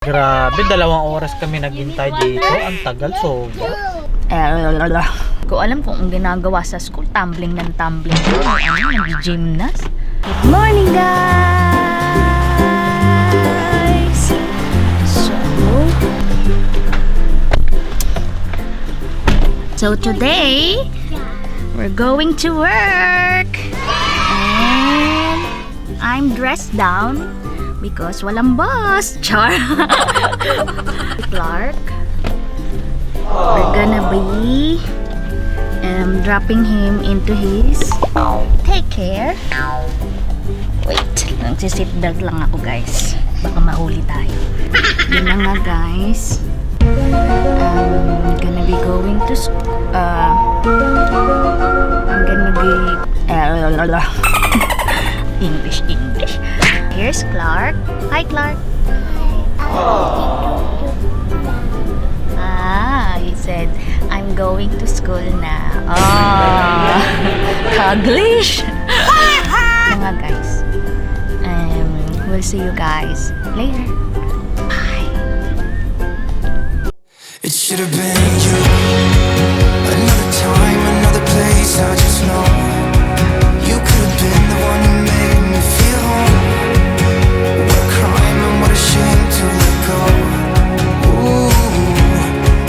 Grabe, 2 oras kami naghintay dito. Ang tagal, sobra. Ko alam kung ang ginagawa sa school, tumbling ng tumbling. Nag-gymnast. Good morning, guys! So today, we're going to work. And I'm dressed down because walang boss. Char. Clark. We're gonna be dropping him into his take care. Wait, nagsiseatbelt lang ako, guys. Baka mahuli tayo. Yun na nga, guys. Gonna be going to I'm gonna be English. Here's Clark. Hi, Clark. He said, I'm going to school na. Taglish! Mga guys. We'll see you guys later. Bye. It should have been you. Another time, another place, I just know you could have been the one who made me feel home. What a crime and what a shame to let go. Ooh,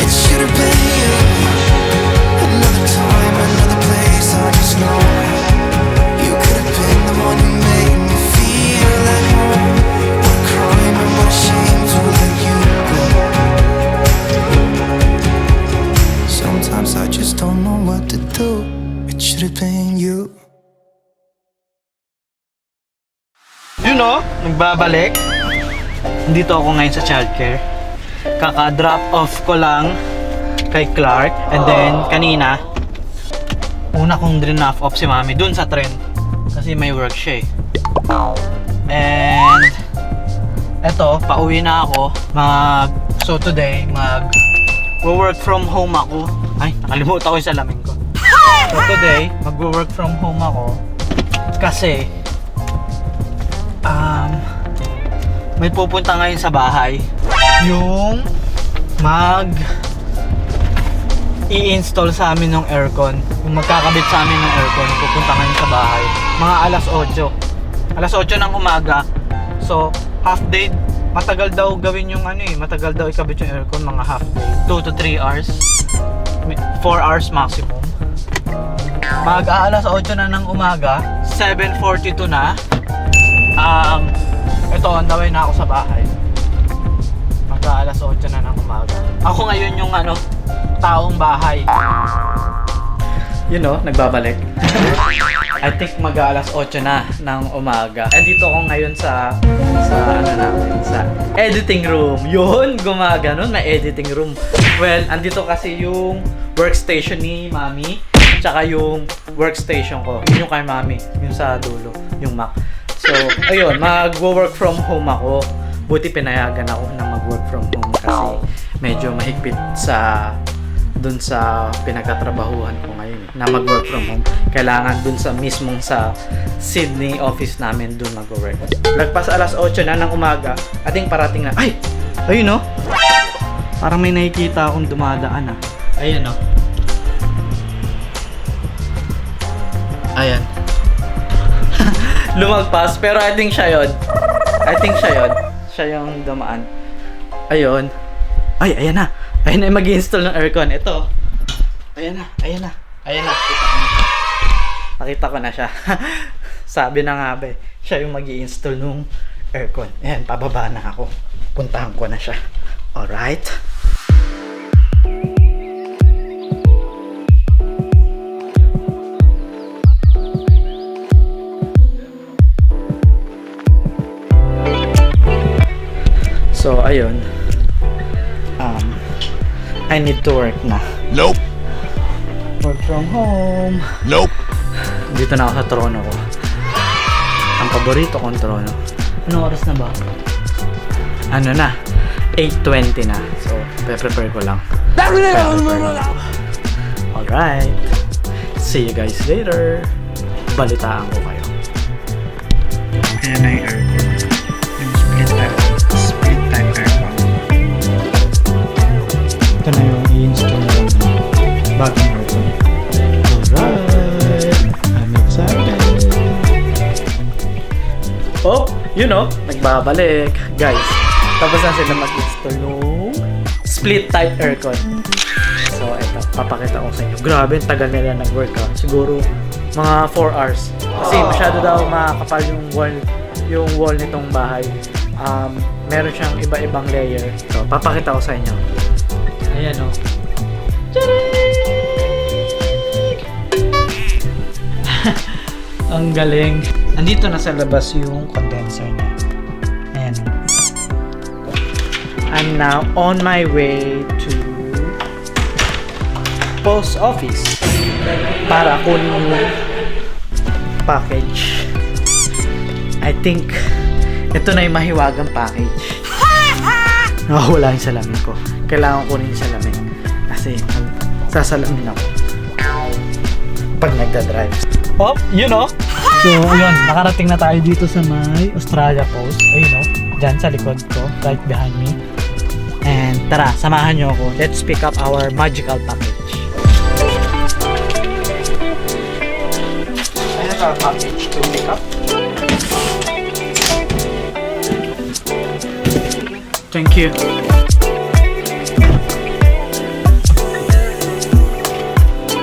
it should have been you. Another time, another place, I just know you could have been the one who made me feel at home. What a crime and what a shame to let you go. Sometimes I just don't know what to do. It should have been you. You know, nagbabalik. Nandito ako ngayon sa childcare. Kaka-drop off ko lang kay Clark. And then, kanina, una kong drop off si Mami dun sa tren. Kasi may work siya eh. And, eto, pauwi na ako. So today, work from home ako. Ay, nakalimutan ko yung salamin ko. So today, mag-work from home ako. Kasi, may pupunta ngayon sa bahay yung i-install sa amin ng aircon, yung magkakabit sa amin ng aircon, pupunta ngayon sa bahay mga alas 8 ng umaga. So half day, matagal daw gawin yung matagal daw ikabit yung aircon, mga half day, 2 to 3 hours, 4 hours maximum. Alas 8 na ng umaga, 7:42 na. Ito, on the way na ako sa bahay. Alas 8 na ng umaga. Ako ngayon yung taong bahay. You know, nagbabalik. I think alas 8 na ng umaga. Dito ako ngayon sa editing room. Yun, gumaganon, may editing room. Well, andito kasi yung workstation ni Mami, tsaka yung workstation ko. Yun yung kay Mami, yung sa dulo, yung Mac. So, ayun, mag-work from home ako. Buti pinayagan ako na mag-work from home kasi medyo mahigpit dun sa pinagkatrabahuhan ko ngayon na mag-work from home. Kailangan dun sa mismong sa Sydney office namin dun mag-work. Lagpas alas 8 na ng umaga, ating parating na. Ay! Ayun no? Parang may nakikita akong dumadaan Ayun no? Ayan. Lumagpas, pero I think siya yun. Siya yung dumaan. Ayun. Ay, ayan na. Ayan na yung mag-install ng aircon. Ito. Ayan na. Nakita ko na siya. Sabi na nga ba, siya yung mag-i-install ng aircon. Ayan, pababa na ako. Puntahan ko na siya. Alright. So, ayun. I need to work na. Nope. Work from home. Nope. Dito na ako sa trono ko. Ang paborito kong trono. Anong oras na ba? 8:20 na. So, prepare ko lang. Alright. See you guys later. Balitaan ko kayo. Ayan na yung aircon. Yung split time aircon. nagbabalik. Guys, tapos na sila mag-install nung split type aircon. So, eto, papakita ko sa inyo. Grabe, ang tagal nila nag-work ha. Siguro, mga 4 hours. Kasi masyado daw makakapal yung wall nitong bahay. Meron siyang iba-ibang layer. So, papakita ko sa inyo. Ayan o. Ang galing. Nandito na sa labas yung condenser niya. Ayan. I'm now on my way to post office para kunin yung package. I think ito na yung mahiwagang package. Wala yung salamin ko. Kailangan kunin yung salamin kasi sasalamin ako pag nagda-drive. Oh, So, yun, nakarating na tayo dito sa may Australia Post. Ayun dyan sa likod ko, right behind me. And tara, samahan nyo ako. Let's pick up our magical package. Ayan our package to pick up. Thank you.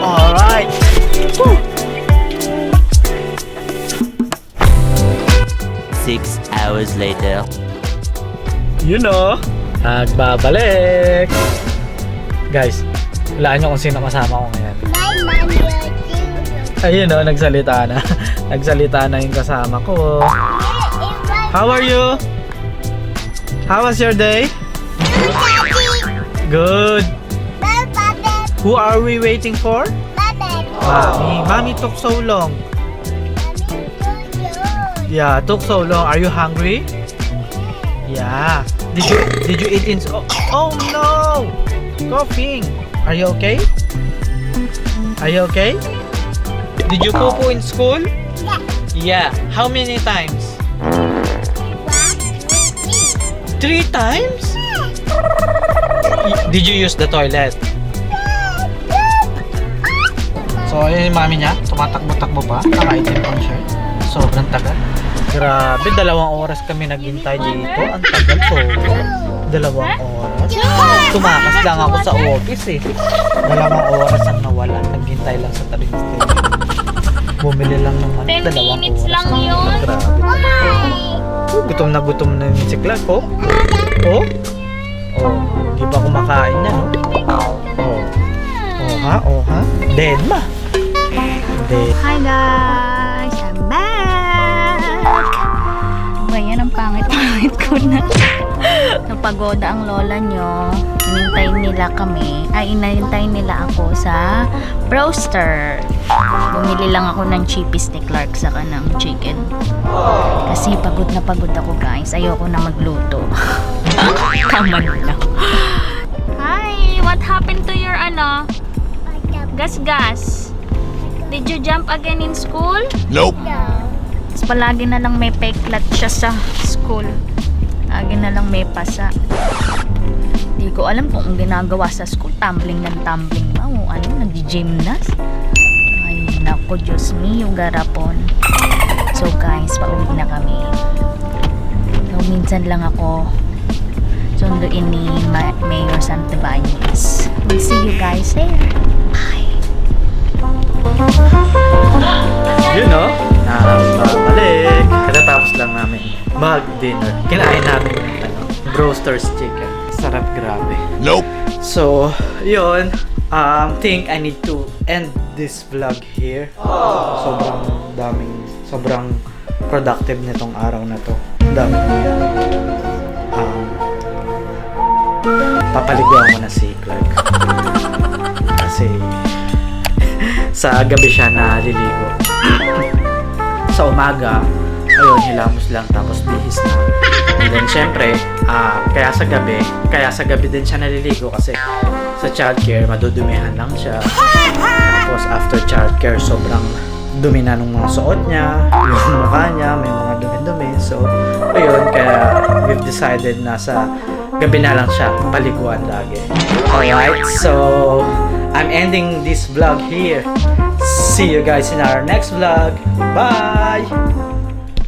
Alright. Woo! 6 hours later. Nagbabalik. Guys, hulaan nyo kung sino kasama ko ngayon. Ayun nagsalita na. Nagsalita na yung kasama ko. How are you? How was your day? Good. Who are we waiting for? Mommy. Mommy took so long. Yeah, took so long. Are you hungry? Yeah. Did you eat in? Oh no! Coughing. Are you okay? Are you okay? Did you poo in school? Yeah. How many times? 3 times? Did you use the toilet? So, ayun yung mami niya. Tumatakbo-takbo pa. Nakaitim pang siya. Sobrang tagal. Grabe, 2 oras kami naghintay dito. Ang tagal to. 2 oras. Tumakas lang ako sa office eh. 2 oras ang nawala. Naghintay lang sa train station. Bumili lang naman 10 minutes oras. lang yun. Grabe. Gutom na yung si Clark, oh. Oh? Oh, di pa kumakain na, no? Oh. Oh ha? Dead ma. Dead. Hi guys! I'm back! Ganyan ang pangit-pangit ko na. Napagoda ang lola nyo. Inintay nila ako sa Broster. Bumili lang ako ng cheapest ni Clark sa kanang chicken. Kasi pagod na pagod ako guys. Ayoko na magluto. Tama lang. Hi! What happened to your gas? Did you jump again in school? Nope. Tapos palagi na lang may peklat siya sa school. Lagi na lang may pasa. Hindi ko alam kung ang ginagawa sa school. Tumbling ba? O nag-gymnast? Ay, nako, Diyos me, yung garapon. So guys, pauwi na kami. So, minsan lang ako sunduin ni Mayor Santibanez. We'll see you guys there. Bye! Nakabalik. Katatapos lang namin mag-dinner. Kinain namin yung Broster's chicken. Sarap, grabe. Nope. So, yun. Think I need to end this vlog here. Sobrang productive nitong araw na to. Dami nangyari. Papaliguan mo na si Clark. Kasi sa gabi siya naliligo. Sa umaga, ayun, hilamos lang tapos bihis na. And then syempre, kaya sa gabi din siya naliligo kasi sa childcare, madudumihan lang siya. Tapos after childcare, sobrang dumi na nung mga suot niya, yung mukha niya, may mga dumi-dumi. So, ayun, kaya we've decided na sa gabi na lang siya paliguan lagi. Alright, so I'm ending this vlog here. See you guys in our next vlog. Bye!